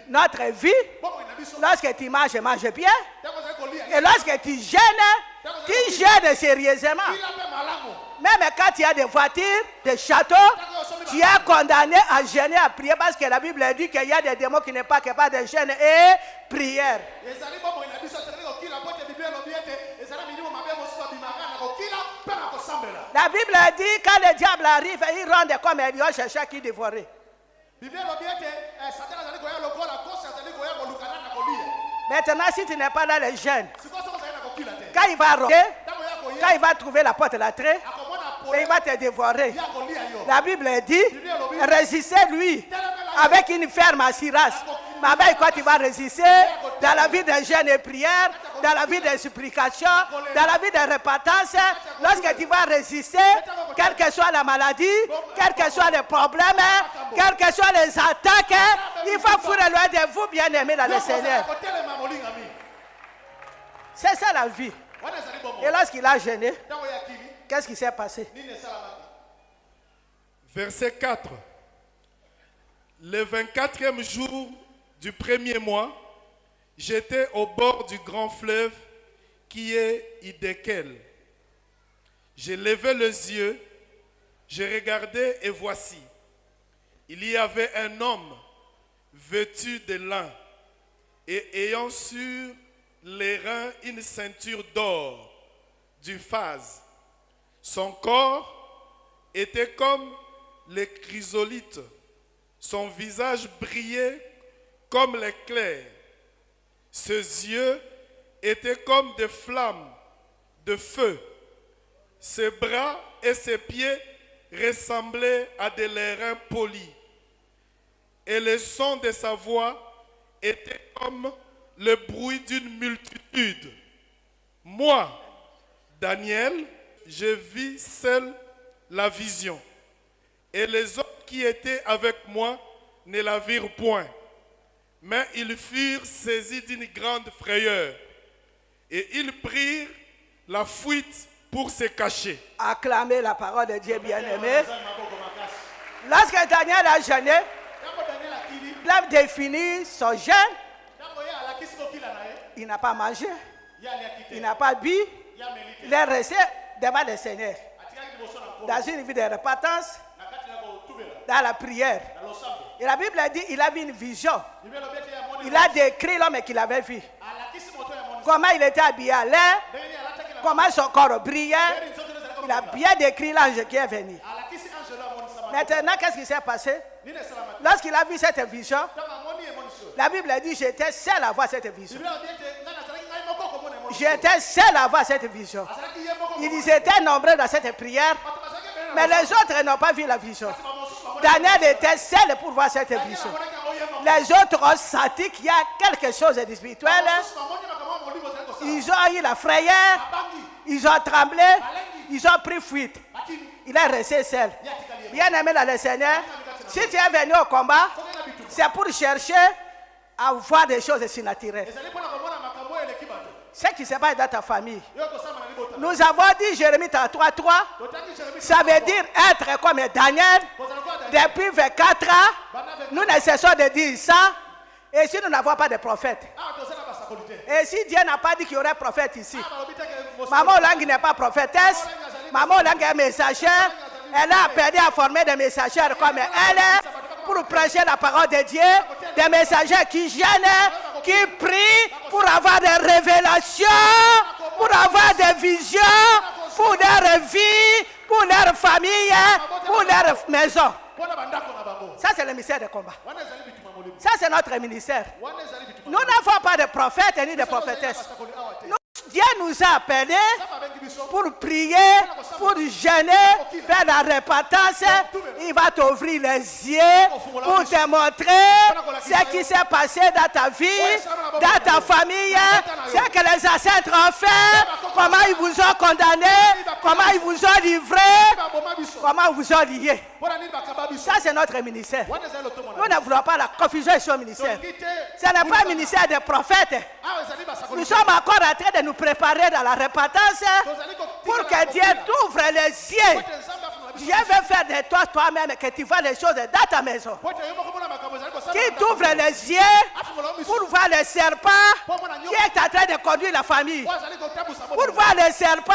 Notre vie, lorsque tu manges bien. Et lorsque tu gênes sérieusement. Même quand tu as des voitures, des châteaux, tu es condamné à gêner, à prier, parce que la Bible dit qu'il y a des démons qui ne sont pas capables de gêner et prière. La Bible dit quand le diable arrive, il ronde comme un lion cherchant qui dévorer. Maintenant, si tu n'es pas dans les gènes, quand il va rôder, quand il va trouver la porte de l'entrée, il va te dévorer. La Bible dit, résistez-lui avec une ferme assurance. Mais avec quoi tu vas résister? Dans la vie de jeûne et prière, dans la vie de supplication, dans la vie de repentance, lorsque tu vas résister, quelle que soit la maladie, quels que soient les problèmes, quelles que soient les attaques, il faut fuir loin de vous, bien-aimés dans le Seigneur. C'est ça la vie. Et lorsqu'il a jeûné, qu'est-ce qui s'est passé? Verset 4. Le 24e jour du premier mois, j'étais au bord du grand fleuve qui est Hiddekel. J'ai levé les yeux, j'ai regardé et voici, il y avait un homme vêtu de lin et ayant sur les reins une ceinture d'or du phase. Son corps était comme les chrysolites, son visage brillait comme l'éclair, ses yeux étaient comme des flammes de feu, ses bras et ses pieds ressemblaient à des lérins polis, et le son de sa voix était comme le bruit d'une multitude. Moi, Daniel, je vis seul la vision, et les autres qui étaient avec moi ne la virent point, mais ils furent saisis d'une grande frayeur, et ils prirent la fuite pour se cacher. Acclamez la parole de Dieu, bien-aimé. Lorsque Daniel a jeûné, il a défini son jeûne. Il n'a pas mangé, il n'a pas bu, il est resté devant le Seigneur. Dans une vie de repentance, dans la prière. Et la Bible dit qu'il a vu une vision. Il a décrit l'homme qu'il avait vu. Comment il était habillé à l'air, comment son corps brillait. Il a bien décrit l'ange qui est venu. Maintenant, qu'est-ce qui s'est passé? Lorsqu'il a vu cette vision, la Bible dit j'étais seul à voir cette vision. J'étais seul à voir cette vision. Ils étaient nombreux dans cette prière, mais les autres n'ont pas vu la vision. Daniel était seul pour voir cette vision. Les autres ont senti qu'il y a quelque chose de spirituel. Ils ont eu la frayeur, ils ont tremblé, ils ont pris fuite. Il est resté seul. Bien aimé dans le Seigneur, si tu es venu au combat, c'est pour chercher à voir des choses surnaturelles. Ce qui se passe dans ta famille. Nous avons dit Jérémie 33:3, ça veut dire être comme Daniel. Depuis 24 ans, nous ne cessons de dire ça. Et si nous n'avons pas de prophète, et si Dieu n'a pas dit qu'il y aurait prophète ici, Maman Olang n'est pas prophétesse, Maman Olang est messagère, elle a appelé à former des messagères comme elle pour prêcher la parole de Dieu, des messagers qui gênent, qui prient pour avoir des révélations, pour avoir des visions, pour leur vie, pour leur famille, pour leur maison. Ça, c'est le ministère de combat. Ça, c'est notre ministère. Nous n'avons pas de prophètes ni de prophétesses. Dieu nous a appelés pour prier, pour jeûner, faire la repentance. Il va t'ouvrir les yeux pour te montrer ce qui s'est passé dans ta vie, dans ta famille, ce que les ancêtres ont fait, comment ils vous ont condamné, comment ils vous ont livré, comment ils vous ont lié. Ça, c'est notre ministère. Nous ne voulons pas la confusion sur le ministère. Ce n'est pas un ministère des prophètes. Nous sommes encore en train de nous préparer dans la repentance pour que Dieu t'ouvre les yeux. Dieu veut faire de toi toi-même que tu vois les choses dans ta maison. Qui Il t'ouvre les yeux pour voir le serpent qui est en train de conduire la famille. Pour voir le serpent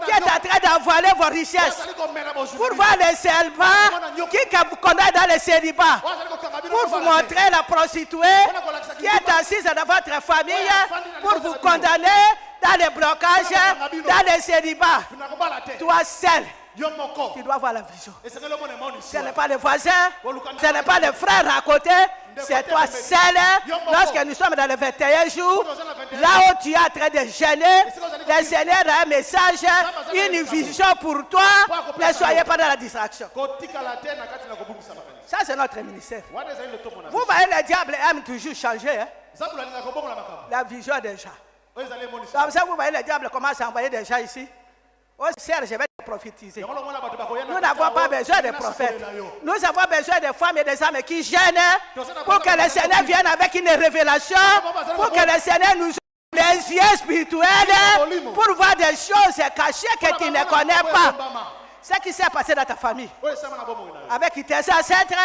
qui est en train d'envoler vos richesses. Pour voir le serpent qui vous conduit dans le célibat. Pour vous montrer la prostituée qui est assise dans votre famille. Pour vous condamner dans les blocages, dans le célibat. Toi seul. Tu dois voir la vision. Ce n'est pas les voisins, ce n'est pas les frères à côté, c'est toi seul. Lorsque nous sommes dans les 21 jours, là où tu es en train de gêner, le Seigneur a un message, une vision pour toi. Ne soyez pas dans la distraction. Ça, c'est notre ministère. Vous voyez, le diable aime toujours changer la vision des gens. Comme ça, vous voyez, le diable commence à envoyer des gens ici. Oh, Serge, je vais te prophétiser. Nous n'avons pas besoin de prophètes. Nous avons besoin de femmes et des hommes qui gênent pour que le Seigneur vienne avec une révélation, pour que le Seigneur nous ouvre les yeux spirituels pour voir des choses cachées que tu ne connais pas. Ce qui s'est passé dans ta famille, avec tes ancêtres,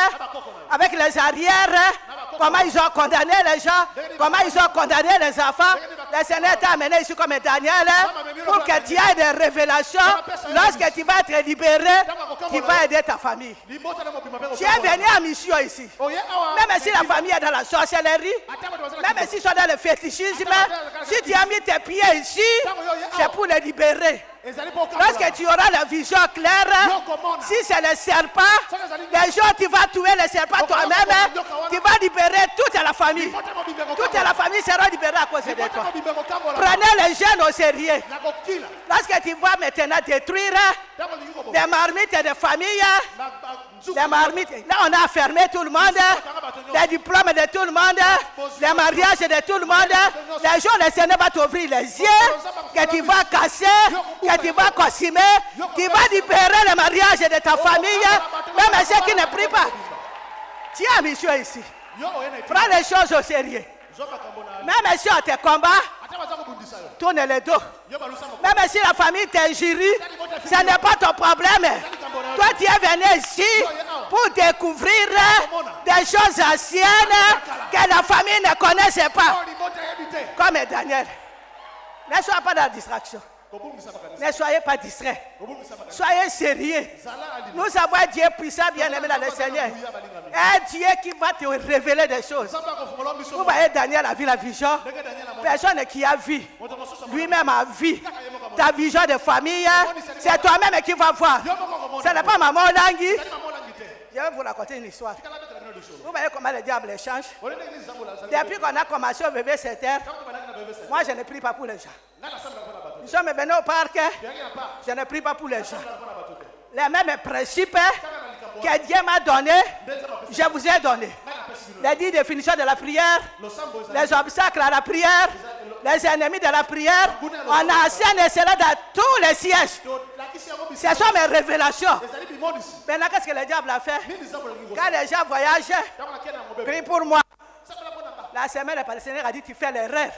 avec les arrières, comment ils ont condamné les gens, comment ils ont condamné les enfants. Le Seigneur t'a amené ici comme Daniel pour que tu aies des révélations. Lorsque tu vas être libéré, tu vas aider ta famille. Tu es venu en mission ici. Même si la famille est dans la sorcellerie, même s'ils sont dans le fétichisme, si tu as mis tes pieds ici, c'est pour les libérer. Lorsque tu auras la vision claire, si c'est le serpent, les jours tu vas tuer le serpent toi-même, tu vas libérer toute la famille. Toute la famille sera libérée à cause de toi. Prenez les jeunes au sérieux. Lorsque tu vas maintenant détruire des marmites et des familles, les marmites, là on a fermé tout le monde, les diplômes de tout le monde, les mariages de tout le monde. Les jours le Seigneur va t'ouvrir les yeux, que tu vas casser, que tu vas consumer, tu vas libérer le mariage de ta famille, même ceux qui ne prient pas. Tu as mission ici. Prends les choses au sérieux. Même si on te combat, tourne les dos. Même si la famille t'injurie, ce n'est pas ton problème. Toi, tu es venu ici pour découvrir des choses anciennes que la famille ne connaissait pas. Comme Daniel. Ne sois pas dans la distraction. Ne soyez pas distraits. Soyez sérieux. Nous avons un Dieu puissant, bien-aimé dans le Seigneur. Un Dieu qui va te révéler des choses. Vous voyez, Daniel a vu la vision. Personne qui a vu. Lui-même a vu. Ta vision de famille, c'est toi-même qui vas voir. Ce n'est pas maman Langui. Je vais vous raconter une histoire. Vous voyez comment le diable change. Depuis qu'on a commencé au bébé cette terre, moi je ne prie pas pour les gens. Nous sommes venus au parc, je ne prie pas pour les gens. Les mêmes principes que Dieu m'a donné, je vous ai donné. Les 10 définitions de la prière, les obstacles à la prière, les ennemis de la prière, on enseigne cela dans tous les sièges. Ce sont mes révélations. Maintenant, qu'est-ce que le diable a fait? Quand les gens voyagent, prie pour moi. La semaine passée, le Seigneur a dit, tu fais l'erreur.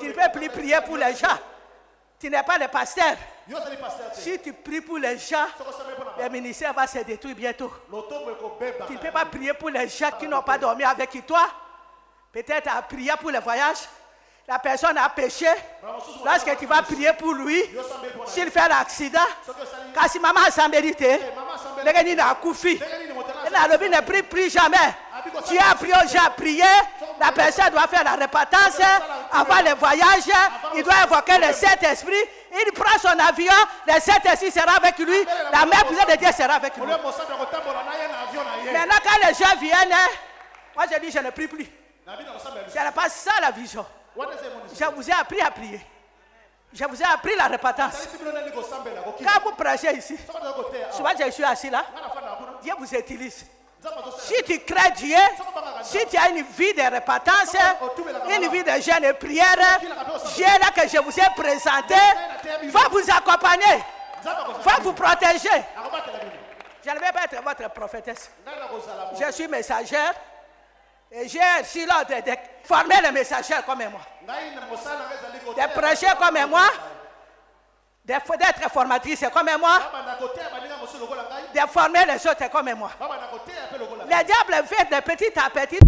Tu ne peux plus prier pour les gens. Tu n'es pas le pasteur. Si tu pries pour les gens, le ministère va se détruire bientôt. Tu ne peux pas prier pour les gens qui n'ont pas dormi avec toi. Peut-être à prier pour le voyage. La personne a péché. Lorsque tu vas prier pour lui, s'il fait l'accident, quand si maman s'en mérite, il n'a koufi. Il ne prie plus jamais. Tu as appris aux gens à prier. La personne doit faire la repentance avant le voyage. Il doit invoquer le Saint-Esprit. Il prend son avion. Le Saint-Esprit sera avec lui. La mère de Dieu sera avec lui. Maintenant, quand les gens viennent, moi je dis je ne prie plus. Ce n'est pas ça la vision. Je vous ai appris à prier. Je vous ai appris la repentance. Quand vous prêchez ici, souvent je suis assis là, Dieu vous utilise. Si tu crains Dieu, si tu as une vie de repentance, une vie de jeûne et prière, Dieu là que je vous ai présenté va vous accompagner, va vous protéger. Je ne vais pas être votre prophétesse. Je suis messagère. Et j'ai aussi l'ordre de former les messagers comme moi. De prêcher comme moi. D'être formatrice comme moi. De former les autres comme moi. Le diable fait de petit à petit.